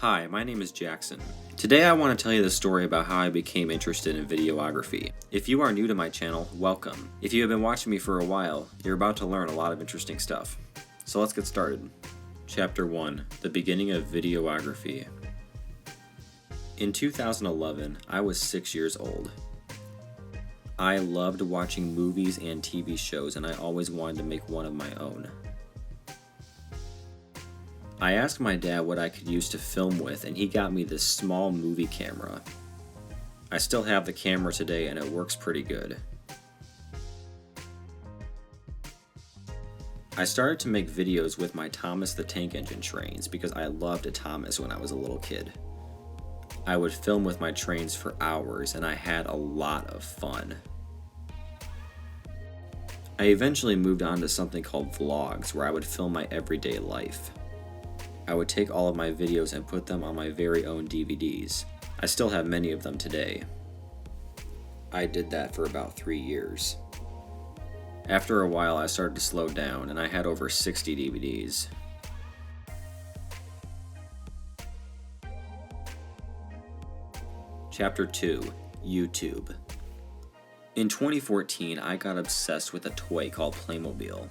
Hi, my name is Jackson. Today I want to tell you the story about how I became interested in videography. If you are new to my channel, welcome. If you have been watching me for a while, you're about to learn a lot of interesting stuff. So let's get started. Chapter 1. The beginning of videography. In 2011, I was 6 years old. I loved watching movies and TV shows, and I always wanted to make one of my own. I asked my dad what I could use to film with, and he got me this small movie camera. I still have the camera today, and it works pretty good. I started to make videos with my Thomas the Tank Engine trains because I loved a Thomas when I was a little kid. I would film with my trains for hours, and I had a lot of fun. I eventually moved on to something called vlogs, where I would film my everyday life. I would take all of my videos and put them on my very own DVDs. I still have many of them today. I did that for about 3 years. After a while, I started to slow down, and I had over 60 DVDs. Chapter 2. YouTube. In 2014, I got obsessed with a toy called Playmobil.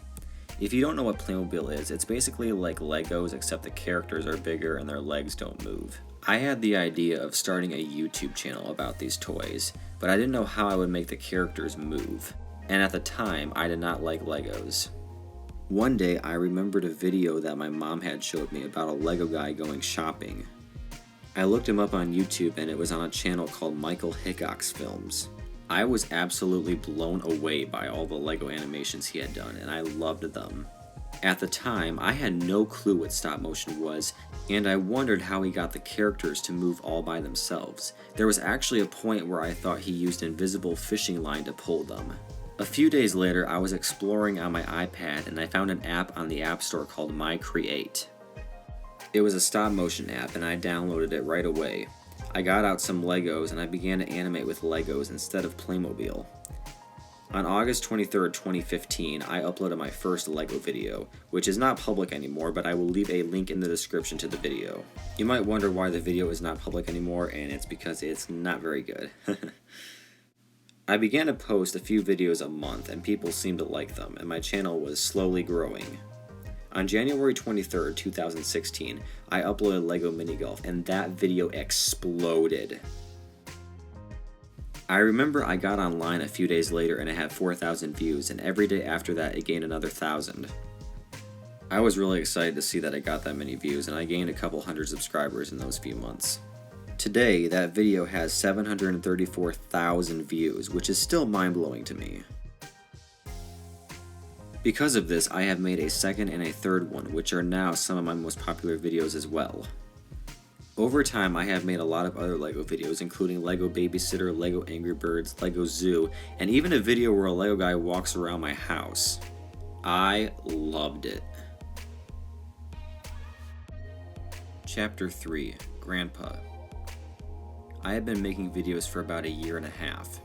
If you don't know what Playmobil is, it's basically like Legos except the characters are bigger and their legs don't move. I had the idea of starting a YouTube channel about these toys, but I didn't know how I would make the characters move. And at the time, I did not like Legos. One day, I remembered a video that my mom had showed me about a Lego guy going shopping. I looked him up on YouTube, and it was on a channel called Michael Hickok's Films. I was absolutely blown away by all the Lego animations he had done, and I loved them. At the time, I had no clue what stop motion was, and I wondered how he got the characters to move all by themselves. There was actually a point where I thought he used invisible fishing line to pull them. A few days later, I was exploring on my iPad, and I found an app on the App Store called My Create. It was a stop motion app, and I downloaded it right away. I got out some Legos and I began to animate with Legos instead of Playmobil. On August 23rd, 2015, I uploaded my first Lego video, which is not public anymore, but I will leave a link in the description to the video. You might wonder why the video is not public anymore, and it's because it's not very good. I began to post a few videos a month, and people seemed to like them, and my channel was slowly growing. On January 23rd, 2016, I uploaded Lego Mini Golf, and that video exploded. I remember I got online a few days later and it had 4,000 views, and every day after that it gained another 1,000. I was really excited to see that it got that many views, and I gained a couple hundred subscribers in those few months. Today, that video has 734,000 views, which is still mind-blowing to me. Because of this, I have made a second and a third one, which are now some of my most popular videos as well. Over time, I have made a lot of other Lego videos, including Lego Babysitter, Lego Angry Birds, Lego Zoo, and even a video where a Lego guy walks around my house. I loved it. Chapter 3. Grandpa. I have been making videos for about a year and a half.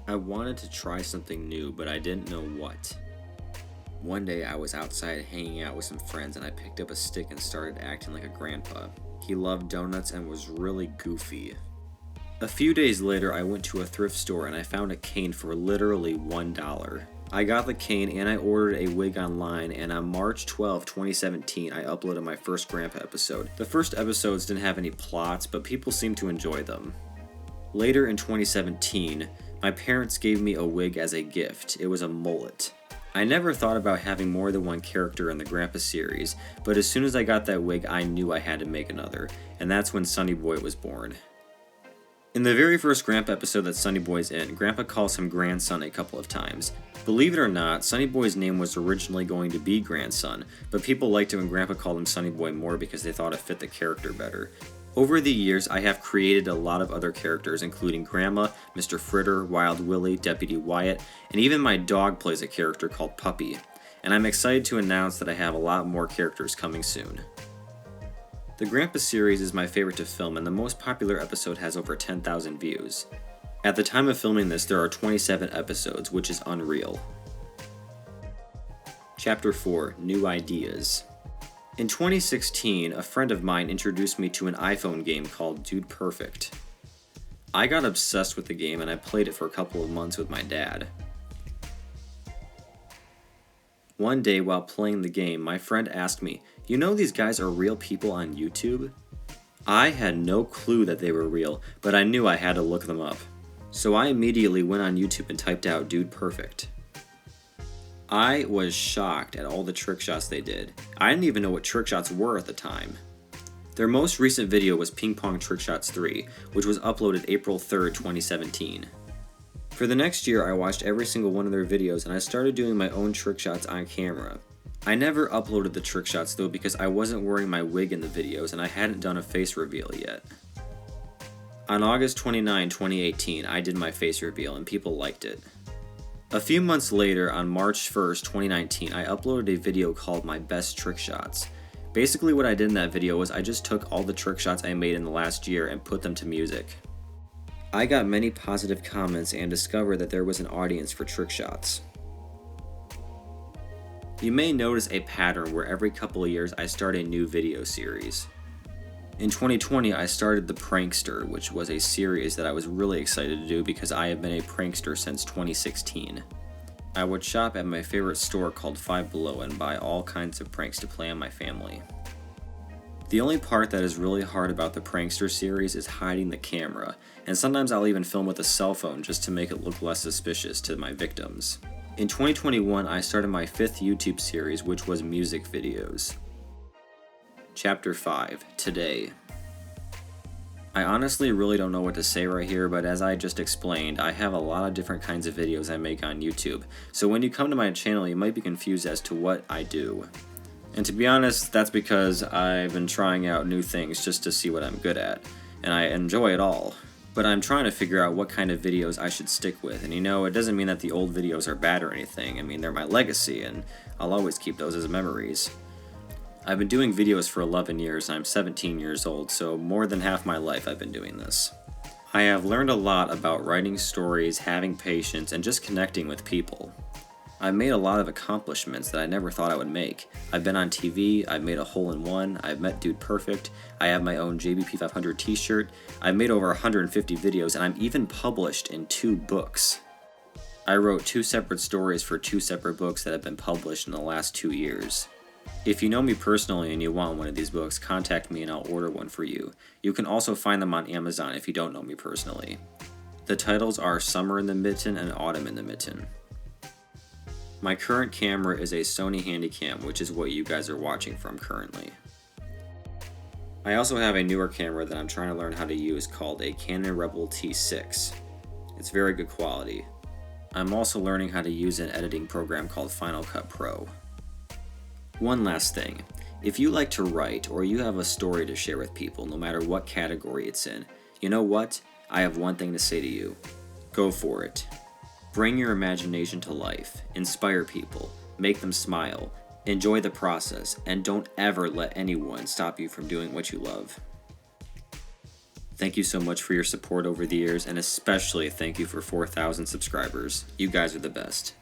I wanted to try something new, but I didn't know what. One day I was outside hanging out with some friends, and I picked up a stick and started acting like a grandpa. He loved donuts and was really goofy. A few days later, I went to a thrift store and I found a cane for literally $1. I got the cane and I ordered a wig online, and on March 12, 2017, I uploaded my first grandpa episode. The first episodes didn't have any plots, but people seemed to enjoy them. Later in 2017, my parents gave me a wig as a gift. It was a mullet. I never thought about having more than one character in the Grandpa series, but as soon as I got that wig, I knew I had to make another, and that's when Sonny Boy was born. In the very first Grandpa episode that Sonny Boy's in, Grandpa calls him Grandson a couple of times. Believe it or not, Sonny Boy's name was originally going to be Grandson, but people liked it when Grandpa called him Sonny Boy more because they thought it fit the character better. Over the years, I have created a lot of other characters, including Grandma, Mr. Fritter, Wild Willie, Deputy Wyatt, and even my dog plays a character called Puppy. And I'm excited to announce that I have a lot more characters coming soon. The Grandpa series is my favorite to film, and the most popular episode has over 10,000 views. At the time of filming this, there are 27 episodes, which is unreal. Chapter 4. New Ideas. In 2016, a friend of mine introduced me to an iPhone game called Dude Perfect. I got obsessed with the game and I played it for a couple of months with my dad. One day while playing the game, my friend asked me, "You know these guys are real people on YouTube?" I had no clue that they were real, but I knew I had to look them up. So I immediately went on YouTube and typed out Dude Perfect. I was shocked at all the trick shots they did. I didn't even know what trick shots were at the time. Their most recent video was Ping Pong Trick Shots 3, which was uploaded April 3rd, 2017. For the next year, I watched every single one of their videos and I started doing my own trick shots on camera. I never uploaded the trick shots though because I wasn't wearing my wig in the videos and I hadn't done a face reveal yet. On August 29, 2018, I did my face reveal and people liked it. A few months later, on March 1st, 2019, I uploaded a video called My Best Trick Shots. Basically what I did in that video was I just took all the trick shots I made in the last year and put them to music. I got many positive comments and discovered that there was an audience for trick shots. You may notice a pattern where every couple of years I start a new video series. In 2020, I started The Prankster, which was a series that I was really excited to do because I have been a prankster since 2016. I would shop at my favorite store called Five Below and buy all kinds of pranks to play on my family. The only part that is really hard about the Prankster series is hiding the camera, and sometimes I'll even film with a cell phone just to make it look less suspicious to my victims. In 2021, I started my 5th YouTube series, which was music videos. Chapter 5, Today. I honestly really don't know what to say right here, but as I just explained, I have a lot of different kinds of videos I make on YouTube, so when you come to my channel you might be confused as to what I do. And to be honest, that's because I've been trying out new things just to see what I'm good at, and I enjoy it all. But I'm trying to figure out what kind of videos I should stick with, and it doesn't mean that the old videos are bad or anything. I mean, they're my legacy, and I'll always keep those as memories. I've been doing videos for 11 years and I'm 17 years old, so more than half my life I've been doing this. I have learned a lot about writing stories, having patience, and just connecting with people. I've made a lot of accomplishments that I never thought I would make. I've been on TV, I've made a hole-in-one, I've met Dude Perfect, I have my own JBP500 t-shirt, I've made over 150 videos, and I'm even published in 2 books. I wrote 2 separate stories for 2 separate books that have been published in the last 2 years. If you know me personally and you want one of these books, contact me and I'll order one for you. You can also find them on Amazon if you don't know me personally. The titles are Summer in the Mitten and Autumn in the Mitten. My current camera is a Sony Handycam, which is what you guys are watching from currently. I also have a newer camera that I'm trying to learn how to use called a Canon Rebel T6. It's very good quality. I'm also learning how to use an editing program called Final Cut Pro. One last thing, if you like to write or you have a story to share with people, no matter what category it's in, you know what? I have one thing to say to you. Go for it. Bring your imagination to life, inspire people, make them smile, enjoy the process, and don't ever let anyone stop you from doing what you love. Thank you so much for your support over the years, and especially thank you for 4,000 subscribers. You guys are the best.